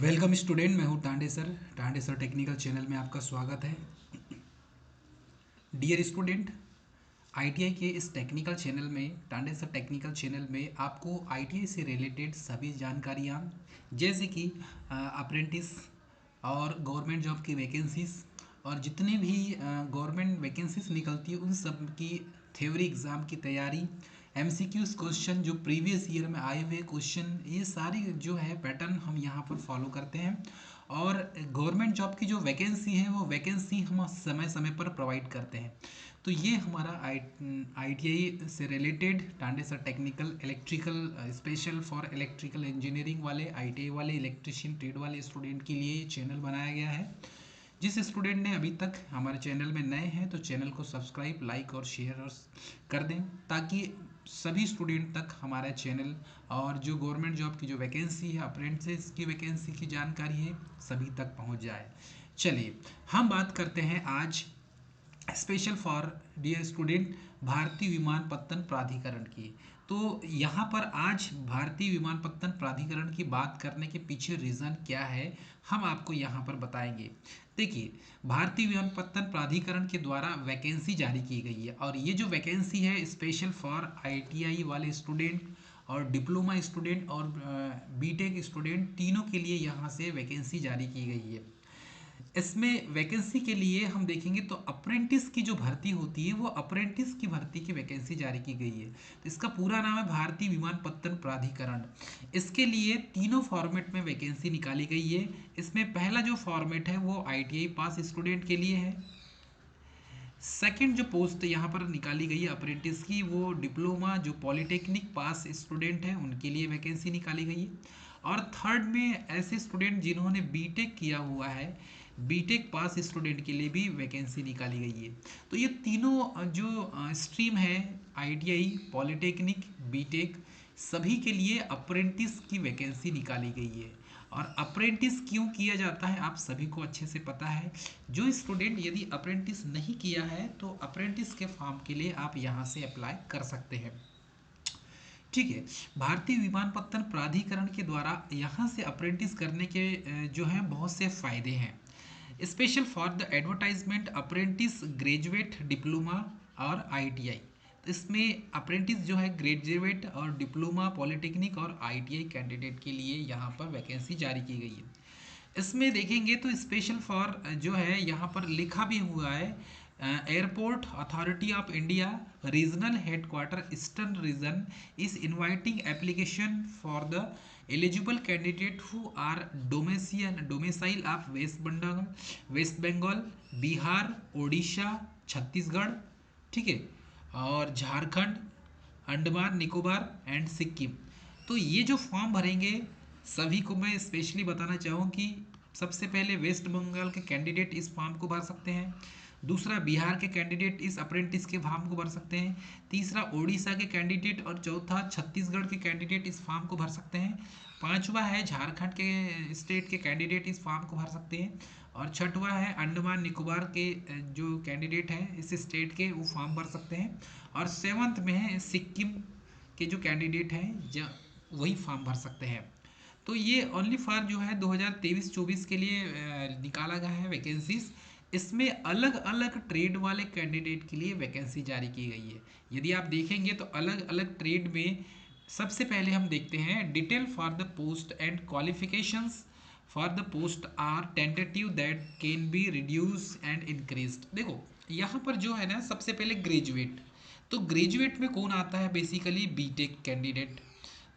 Welcome student, मैं हूं Tande sir technical channel में आपका स्वागत है। डियर स्टूडेंट, आईटीआई के इस टेक्निकल चैनल में, टांडे सर टेक्निकल चैनल में आपको आईटीआई से रिलेटेड सभी जानकारियाँ जैसे कि अप्रेंटिस और गवर्नमेंट जॉब की वैकेंसीज और जितने भी गवर्नमेंट वैकेंसीज निकलती है उन सब की थ्योरी एग्ज़ाम की तैयारी, एमसीक्यूज क्वेश्चन जो प्रीवियस ईयर में आए हुए क्वेश्चन, ये सारी जो है पैटर्न हम यहाँ पर फॉलो करते हैं। और गवर्नमेंट जॉब की जो वैकेंसी है वो वैकेंसी हम समय समय पर प्रोवाइड करते हैं। तो ये हमारा आईटीआई से related Tande sir technical electrical special for electrical engineering वाले आईटीआई वाले इलेक्ट्रिशियन ट्रेड वाले स्टूडेंट के लिए चैनल बनाया गया है। जिस स्टूडेंट ने अभी तक हमारे चैनल में नए हैं तो चैनल को सब्सक्राइब, लाइक और शेयर कर दें ताकि सभी स्टूडेंट तक हमारा चैनल और जो गवर्नमेंट जॉब की जो वैकेंसी है, अप्रेंटिस की वैकेंसी की जानकारी है, सभी तक पहुंच जाए। चलिए हम बात करते हैं आज स्पेशल फॉर डियर स्टूडेंट भारतीय विमानपत्तन प्राधिकरण की। तो यहाँ पर आज भारतीय विमानपत्तन प्राधिकरण की बात करने के पीछे रीज़न क्या है, हम आपको यहाँ पर बताएंगे। देखिए, भारतीय विमानपत्तन प्राधिकरण के द्वारा वैकेंसी जारी की गई है और ये जो वैकेंसी है स्पेशल फॉर आईटीआई वाले स्टूडेंट और डिप्लोमा स्टूडेंट और बीटेक स्टूडेंट तीनों के लिए यहाँ से वैकेंसी जारी की गई है। इसमें वैकेंसी के लिए हम देखेंगे तो अप्रेंटिस की जो भर्ती होती है वो अप्रेंटिस की भर्ती की वैकेंसी जारी की गई है। तो इसका पूरा नाम है भारतीय विमानपत्तन प्राधिकरण। इसके लिए तीनों फॉर्मेट में वैकेंसी निकाली गई है। इसमें पहला जो फॉर्मेट है वो आईटीआई पास स्टूडेंट के लिए है। सेकंड जो पोस्ट यहाँ पर निकाली गई है अप्रेंटिस की, वो डिप्लोमा जो पॉलिटेक्निक पास स्टूडेंट हैं उनके लिए वैकेंसी निकाली गई है। और थर्ड में ऐसे स्टूडेंट जिन्होंने बीटेक किया हुआ है, बीटेक पास स्टूडेंट के लिए भी वैकेंसी निकाली गई है। तो ये तीनों जो स्ट्रीम है, आईटीआई, पॉलिटेक्निक, बीटेक, सभी के लिए अप्रेंटिस की वैकेंसी निकाली गई है। और अप्रेंटिस क्यों किया जाता है आप सभी को अच्छे से पता है। जो स्टूडेंट यदि अप्रेंटिस नहीं किया है तो अप्रेंटिस के फॉर्म के लिए आप यहाँ से अप्लाई कर सकते हैं। ठीक है, भारतीय विमानपत्तन प्राधिकरण के द्वारा यहाँ से अप्रेंटिस करने के जो हैं बहुत से फ़ायदे हैं। Special for the advertisement apprentice graduate diploma और आईटीआई। तो इसमें अप्रेंटिस जो है ग्रेजुएट और डिप्लोमा, पॉलिटेक्निक और आईटीआई कैंडिडेट के लिए यहाँ पर वैकेंसी जारी की गई है। इसमें देखेंगे तो स्पेशल फॉर जो है यहाँ पर लिखा भी हुआ है, airport authority of India regional headquarter eastern region is inviting application for the eligible candidate who are domicile of West Bengal, Bihar, Orissa, Chhattisgarh, ठीक है, और झारखंड, अंडमान निकोबार एंड सिक्किम। तो ये जो फॉर्म भरेंगे सभी को मैं स्पेशली बताना चाहूँ कि सबसे पहले वेस्ट बंगाल के कैंडिडेट इस फॉर्म को भर सकते हैं। दूसरा, बिहार के कैंडिडेट इस अप्रेंटिस के फॉर्म को भर सकते हैं। तीसरा, उड़ीसा के कैंडिडेट और चौथा छत्तीसगढ़ के कैंडिडेट इस फॉर्म को भर सकते हैं। पांचवा है झारखंड के स्टेट के कैंडिडेट इस फॉर्म को भर सकते हैं। और छठवा है अंडमान निकोबार के जो कैंडिडेट हैं इस स्टेट के, वो फॉर्म भर सकते हैं। और सेवंथ में है सिक्किम के जो कैंडिडेट हैं वही फॉर्म भर सकते हैं। तो ये ओनली फॉर जो है 2023-24 के लिए निकाला गया है वैकेंसीज। इसमें अलग अलग ट्रेड वाले कैंडिडेट के लिए वैकेंसी जारी की गई है। यदि आप देखेंगे तो अलग अलग ट्रेड में सबसे पहले हम देखते हैं detail for the post and qualifications for the post are tentative that can be reduce and increased. देखो यहाँ पर जो है ना, सबसे पहले ग्रेजुएट, तो ग्रेजुएट में कौन आता है, बेसिकली बीटेक कैंडिडेट।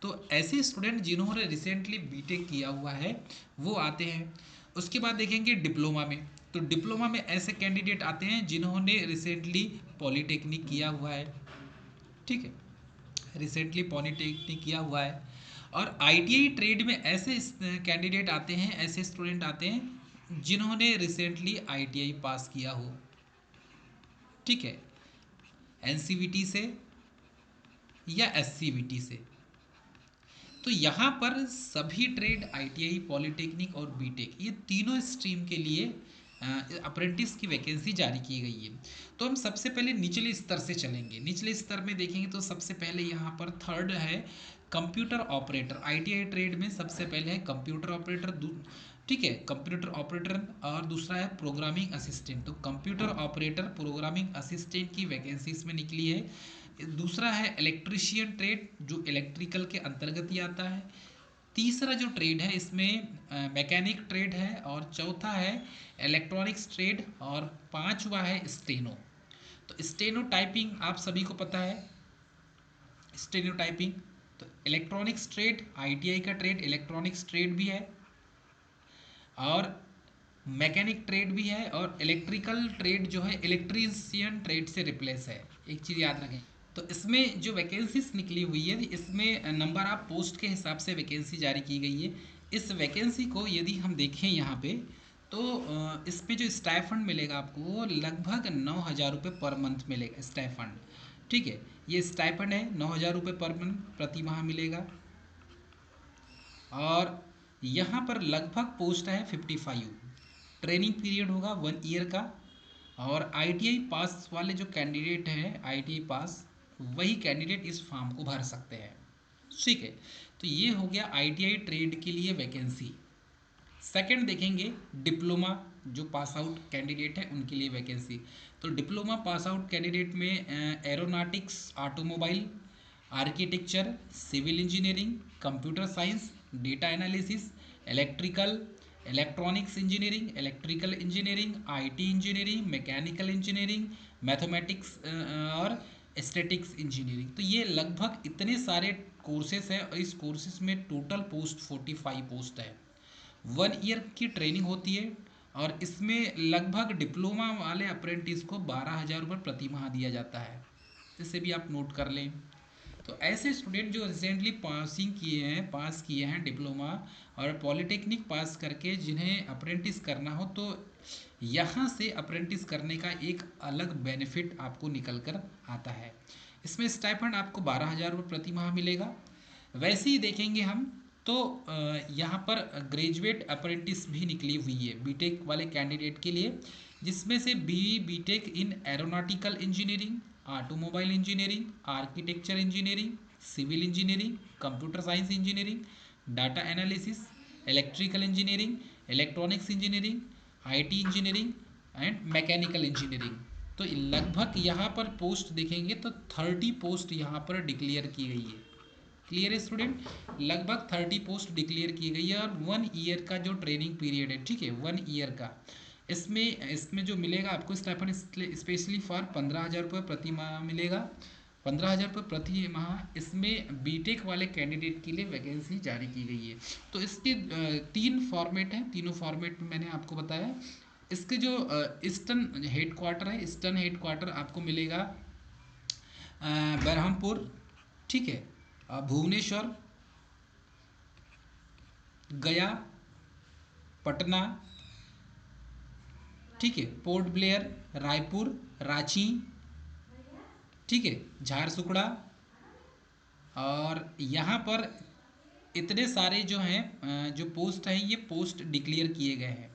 तो ऐसे स्टूडेंट जिन्होंने रिसेंटली बीटेक किया हुआ है वो आते हैं। उसके बाद देखेंगे डिप्लोमा में, तो डिप्लोमा में ऐसे कैंडिडेट आते हैं जिन्होंने रिसेंटली पॉलिटेक्निक किया हुआ है, ठीक है, रिसेंटली पॉलिटेक्निक किया हुआ है। और आईटीआई ट्रेड में ऐसे कैंडिडेट आते हैं, ऐसे स्टूडेंट आते हैं जिन्होंने रिसेंटली आईटीआई पास किया हो, ठीक है, एनसीवीटी से या एससीवीटी से। तो यहाँ पर सभी ट्रेड आईटीआई, पॉलिटेक्निक और बीटेक, ये तीनों स्ट्रीम के लिए अप्रेंटिस की वैकेंसी जारी की गई है। तो हम सबसे पहले निचले स्तर से चलेंगे। निचले स्तर में देखेंगे तो सबसे पहले यहाँ पर थर्ड है कंप्यूटर ऑपरेटर। आईटीआई ट्रेड में सबसे पहले है कंप्यूटर ऑपरेटर, ठीक है, कंप्यूटर ऑपरेटर, और दूसरा है प्रोग्रामिंग असिस्टेंट। तो कंप्यूटर ऑपरेटर, प्रोग्रामिंग असिस्टेंट की वैकेंसी इसमें निकली है। दूसरा है इलेक्ट्रीशियन ट्रेड, जो इलेक्ट्रिकल के अंतर्गत ही आता है। तीसरा जो ट्रेड है इसमें मैकेनिक ट्रेड है, और चौथा है इलेक्ट्रॉनिक्स ट्रेड, और पांचवा है स्टेनो। तो स्टेनो टाइपिंग आप सभी को पता है, स्टेनो टाइपिंग। तो इलेक्ट्रॉनिक्स ट्रेड आईटीआई का ट्रेड इलेक्ट्रॉनिक्स ट्रेड भी है, और मैकेनिक ट्रेड भी है, और इलेक्ट्रिकल ट्रेड जो है इलेक्ट्रीशियन ट्रेड से रिप्लेस है। एक चीज़ याद रखें। तो इसमें जो वैकेंसीज निकली हुई है, इसमें नंबर ऑफ पोस्ट के हिसाब से वैकेंसी जारी की गई है। इस वैकेंसी को यदि हम देखें यहाँ पे, तो इस पे जो स्टाइफंड मिलेगा आपको वो लगभग 9,000 रुपये पर मंथ मिलेगा स्टाइफंड। ठीक है, ये स्टाइफंड है, 9,000 रुपये पर मंथ प्रति माह मिलेगा। और यहाँ पर लगभग पोस्ट है 55। ट्रेनिंग पीरियड होगा 1 ईयर का। और आईटीआई पास वाले जो कैंडिडेट हैं, आईटीआई पास, वही कैंडिडेट इस फॉर्म को भर सकते हैं। ठीक है, तो ये हो गया आईटीआई ट्रेड के लिए वैकेंसी। सेकंड देखेंगे डिप्लोमा, जो पास आउट कैंडिडेट है उनके लिए वैकेंसी। तो डिप्लोमा पास आउट कैंडिडेट में aeronautics, automobile, architecture, civil engineering, computer science, data analysis, electrical, electronics engineering, electrical engineering, IT engineering, mechanical engineering, mathematics और एस्थेटिक्स इंजीनियरिंग। तो ये लगभग इतने सारे कोर्सेस हैं, और इस कोर्सेस में टोटल पोस्ट 45 पोस्ट है। 1 ईयर की ट्रेनिंग होती है, और इसमें लगभग डिप्लोमा वाले अप्रेंटिस को 12,000 रुपये प्रति माह दिया जाता है। इसे भी आप नोट कर लें। तो ऐसे स्टूडेंट जो रिसेंटली पास किए हैं डिप्लोमा और पॉलिटेक्निक पास करके, जिन्हें अप्रेंटिस करना हो, तो यहाँ से अप्रेंटिस करने का एक अलग बेनिफिट आपको निकल कर आता है। इसमें स्टाइपेंड आपको 12,000 रुपये प्रति माह मिलेगा। वैसे ही देखेंगे हम, तो यहाँ पर ग्रेजुएट अप्रेंटिस भी निकली हुई है बीटेक वाले कैंडिडेट के लिए, जिसमें से B Tech in aeronautical engineering, automobile engineering, architecture engineering, civil engineering, computer science engineering, data analysis, electrical engineering, electronics engineering, IT engineering and mechanical engineering. तो लगभग यहाँ पर पोस्ट देखेंगे तो 30 पोस्ट यहाँ पर डिक्लेयर की गई है। क्लियर है स्टूडेंट, लगभग 30 पोस्ट डिक्लेयर की गई है, और 1 ईयर का जो ट्रेनिंग पीरियड है, ठीक है, 1 ईयर का। इसमें जो मिलेगा आपको स्टाइपेंड स्पेशली फॉर 15,000 रुपये प्रति माह मिलेगा। 15,000 रुपये प्रति माह। इसमें बीटेक वाले कैंडिडेट के लिए वैकेंसी जारी की गई है। तो इसके 3 फॉर्मेट हैं, तीनों फॉर्मेट में मैंने आपको बताया। इसके जो ईस्टर्न हेड क्वार्टर है, ईस्टर्न हेड क्वार्टर आपको मिलेगा बरहमपुर, ठीक है, भुवनेश्वर, गया, पटना, ठीक है, पोर्ट ब्लेयर, रायपुर, रांची, ठीक है, झारसुगड़ा। और यहाँ पर इतने सारे जो हैं जो पोस्ट हैं, ये पोस्ट डिक्लेयर किए गए हैं।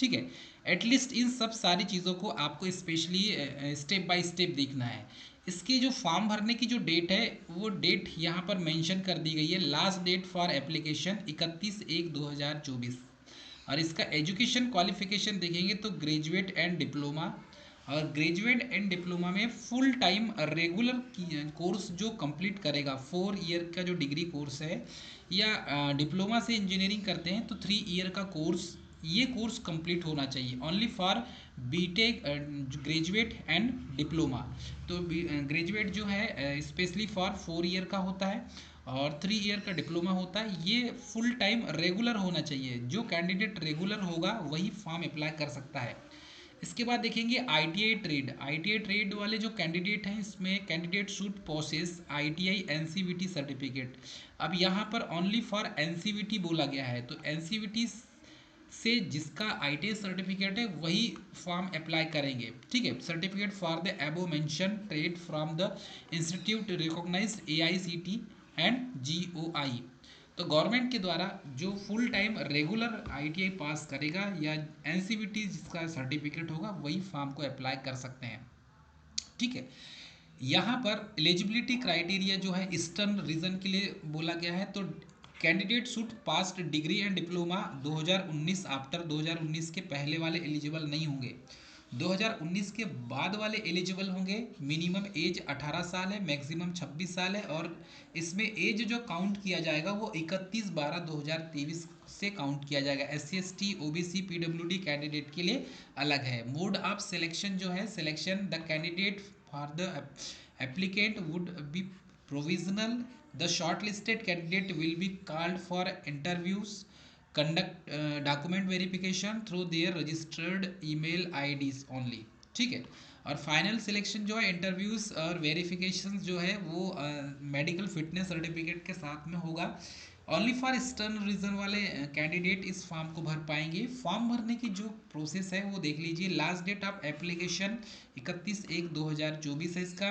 ठीक है, एटलीस्ट इन सब सारी चीज़ों को आपको स्पेशली स्टेप बाय स्टेप देखना है। इसकी जो फॉर्म भरने की जो डेट है, वो डेट यहाँ पर मेंशन कर दी गई है। Last date for application 31/1/2024। और इसका एजुकेशन क्वालिफिकेशन देखेंगे तो ग्रेजुएट एंड डिप्लोमा। और ग्रेजुएट एंड डिप्लोमा में फुल टाइम रेगुलर कोर्स जो कंप्लीट करेगा, 4 ईयर का जो डिग्री कोर्स है, या डिप्लोमा से इंजीनियरिंग करते हैं तो 3 ईयर का कोर्स, ये कोर्स कंप्लीट होना चाहिए only for B Tech graduate and diploma. तो ग्रेजुएट जो है स्पेशली फॉर 4 ईयर का होता है, और 3 ईयर का डिप्लोमा होता है। ये फुल टाइम रेगुलर होना चाहिए। जो कैंडिडेट रेगुलर होगा वही फॉर्म अप्लाई कर सकता है। इसके बाद देखेंगे आईटीआई ट्रेड। आईटीआई ट्रेड वाले जो कैंडिडेट हैं, इसमें candidate should possess ITI NCVT certificate. अब यहाँ पर ओनली फॉर एनसीवीटी बोला गया है, तो एनसीवीटी से जिसका आईटीआई सर्टिफिकेट है वही फॉर्म अप्लाई करेंगे। ठीक है, certificate for the above mention trade from the institute recognized AICT and GOI. तो गवर्नमेंट के द्वारा जो full time regular ITI pass करेगा या एनसीवीटी जिसका सर्टिफिकेट होगा वही फॉर्म को अप्लाई कर सकते हैं। ठीक है। यहाँ पर एलिजिबिलिटी क्राइटेरिया जो है ईस्टर्न रीजन के लिए बोला गया है। तो candidate should past degree and diploma 2019, after 2019 के पहले वाले एलिजिबल नहीं होंगे, 2019 के बाद वाले एलिजिबल होंगे। मिनिमम एज 18 साल है, मैक्सिमम 26 साल है, और इसमें एज जो काउंट किया जाएगा वो 31/12/2023 से काउंट किया जाएगा। SC ST OBC PWD candidate के लिए अलग है। मोड ऑफ सिलेक्शन जो है, selection the candidate for the applicant would be provisional. The shortlisted candidate will be called for interviews, conduct document verification through their registered email IDs only। ठीक है। और final selection जो है interviews और verification जो है वो मेडिकल फिटनेस सर्टिफिकेट के साथ में होगा। ओनली फॉर ईस्टर्न रीजन वाले कैंडिडेट इस फॉर्म को भर पाएंगे। फॉर्म भरने की जो प्रोसेस है वो देख लीजिए। लास्ट डेट ऑफ एप्लीकेशन 31/1/2024 है इसका।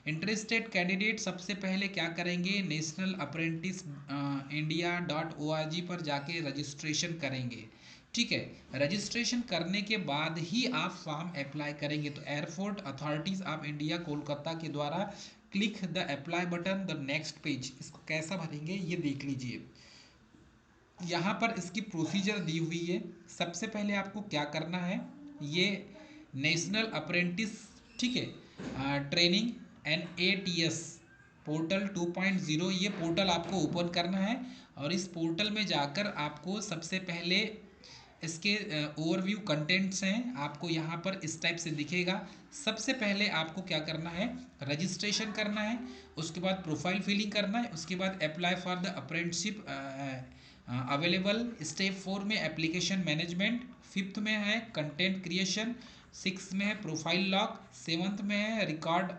इंटरेस्टेड कैंडिडेट सबसे पहले क्या करेंगे, नेशनल अप्रेंटिस india.org पर जाके रजिस्ट्रेशन करेंगे। ठीक है। रजिस्ट्रेशन करने के बाद ही आप फॉर्म अप्लाई करेंगे। तो airport authorities of India Kolkata के द्वारा click the apply button the next page, इसको कैसा भरेंगे ये देख लीजिए। यहाँ पर इसकी प्रोसीजर दी हुई है। सबसे पहले आपको क्या करना है, ये नेशनल अप्रेंटिस, ठीक है, ट्रेनिंग NATS पोर्टल 2.0, ये पोर्टल आपको ओपन करना है। और इस पोर्टल में जाकर आपको सबसे पहले इसके ओवरव्यू कंटेंट्स हैं, आपको यहाँ पर इस टाइप से दिखेगा। सबसे पहले आपको क्या करना है, रजिस्ट्रेशन करना है, उसके बाद प्रोफाइल फिलिंग करना है, उसके बाद apply for the apprenticeship available. Step 4 में एप्लीकेशन मैनेजमेंट, 5th में है कंटेंट क्रिएशन, 6th में है प्रोफाइल लॉक, 7th में है रिकॉर्ड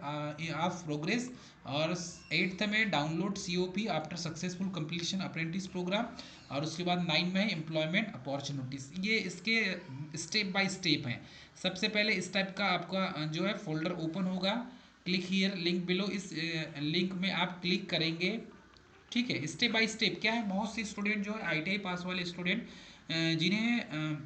ऑफ प्रोग्रेस, और 8th में download COP after successful completion apprentice program, और उसके बाद 9 में है एम्प्लॉयमेंट अपॉर्चुनिटीज़। ये इसके स्टेप बाय स्टेप हैं। सबसे पहले इस टाइप का आपका जो है फोल्डर ओपन होगा। क्लिक हियर लिंक बिलो, इस लिंक में आप क्लिक करेंगे। ठीक है। स्टेप बाय स्टेप क्या है, बहुत से स्टूडेंट जो है ITI पास वाले स्टूडेंट जिन्हें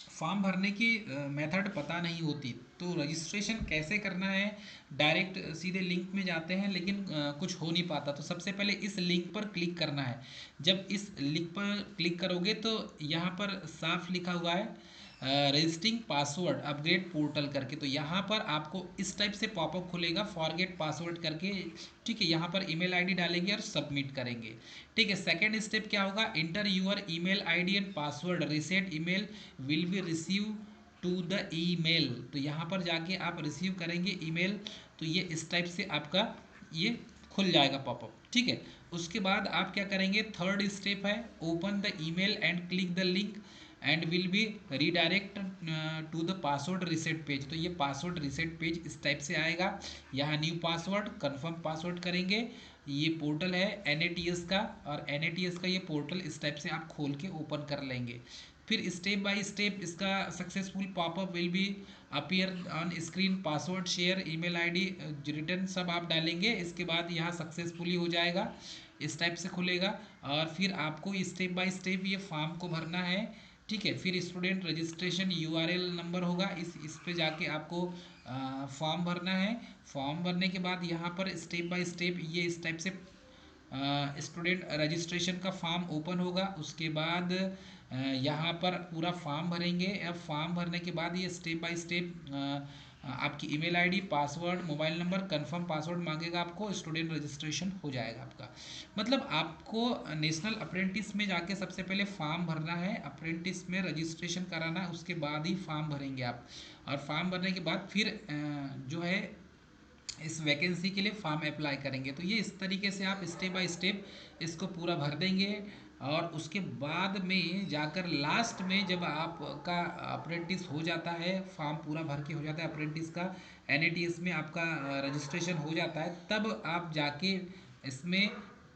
फॉर्म भरने की मेथड पता नहीं होती, तो रजिस्ट्रेशन कैसे करना है, डायरेक्ट सीधे लिंक में जाते हैं लेकिन कुछ हो नहीं पाता। तो सबसे पहले इस लिंक पर क्लिक करना है। जब इस लिंक पर क्लिक करोगे तो यहाँ पर साफ लिखा हुआ है रजिस्टरिंग पासवर्ड अपग्रेड पोर्टल करके। तो यहाँ पर आपको इस टाइप से पॉपअप खुलेगा फॉरगेट पासवर्ड करके। ठीक है। यहाँ पर ईमेल आईडी डालेंगे और सबमिट करेंगे। ठीक है। सेकंड स्टेप क्या होगा, enter your email ID and password, reset email will be receive to the email. तो यहाँ पर जाके आप रिसीव करेंगे ईमेल। तो ये इस टाइप से आपका ये खुल जाएगा पॉपअप। ठीक है। उसके बाद आप क्या करेंगे, थर्ड स्टेप है open the email and click the link and will be redirect to the password reset page. तो ये पासवर्ड रीसेट पेज इस टाइप से आएगा। यहाँ न्यू पासवर्ड कन्फर्म पासवर्ड करेंगे। ये पोर्टल है NATS का, और NATS का ये पोर्टल इस टाइप से आप खोल के ओपन कर लेंगे। फिर स्टेप बाय स्टेप इसका successful popup will be appear on screen, password share email ID return सब आप डालेंगे। इसके बाद यहाँ सक्सेसफुली हो जाएगा, इस टाइप से खुलेगा। और फिर आपको स्टेप बाय स्टेप ये फॉर्म को भरना है। ठीक है। फिर स्टूडेंट रजिस्ट्रेशन URL नंबर होगा, इस पे जाके आपको फॉर्म भरना है। फॉर्म भरने के बाद यहाँ पर स्टेप बाय स्टेप ये इस टाइप से स्टूडेंट रजिस्ट्रेशन का फॉर्म ओपन होगा। उसके बाद यहाँ पर पूरा फॉर्म भरेंगे। अब फॉर्म भरने के बाद ये स्टेप बाय स्टेप आपकी email ID, password, mobile number, confirm password मांगेगा आपको, स्टूडेंट रजिस्ट्रेशन हो जाएगा आपका। मतलब आपको नेशनल अप्रेंटिस में जाके सबसे पहले फॉर्म भरना है, अप्रेंटिस में रजिस्ट्रेशन कराना है, उसके बाद ही फॉर्म भरेंगे आप। और फॉर्म भरने के बाद फिर जो है इस वैकेंसी के लिए फॉर्म अप्लाई करेंगे। तो ये इस तरीके से आप स्टेप बाय स्टेप इसको पूरा भर देंगे। और उसके बाद में जाकर लास्ट में जब आपका अप्रेंटिस हो जाता है, फॉर्म पूरा भर के हो जाता है अप्रेंटिस का, NATS में आपका रजिस्ट्रेशन हो जाता है, तब आप जाके इसमें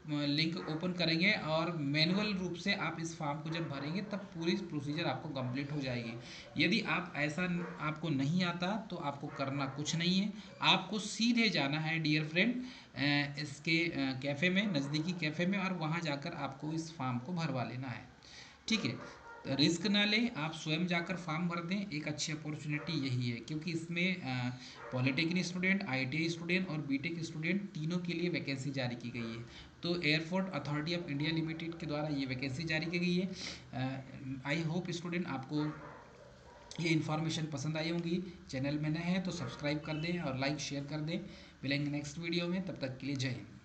लिंक ओपन करेंगे और मैनुअल रूप से आप इस फॉर्म को जब भरेंगे तब पूरी प्रोसीजर आपको कंप्लीट हो जाएगी। यदि आप ऐसा आपको नहीं आता तो आपको करना कुछ नहीं है, आपको सीधे जाना है डियर फ्रेंड इसके कैफ़े में, नज़दीकी कैफ़े में, और वहाँ जाकर आपको इस फॉर्म को भरवा लेना है। ठीक है, तो रिस्क ना लें, आप स्वयं जाकर फॉर्म भर दें। एक अच्छी अपॉर्चुनिटी यही है क्योंकि इसमें पॉलिटेक्निक स्टूडेंट, आईटीआई स्टूडेंट और बीटेक स्टूडेंट तीनों के लिए वैकेंसी जारी की गई है। तो airport authority of India limited के द्वारा ये वैकेंसी जारी की गई है। आई होप स्टूडेंट आपको ये इन्फॉर्मेशन पसंद आई होंगी। चैनल में नए हैं तो सब्सक्राइब कर दें और लाइक शेयर कर दें। मिलेंगे नेक्स्ट वीडियो में, तब तक के लिए जय हिंद।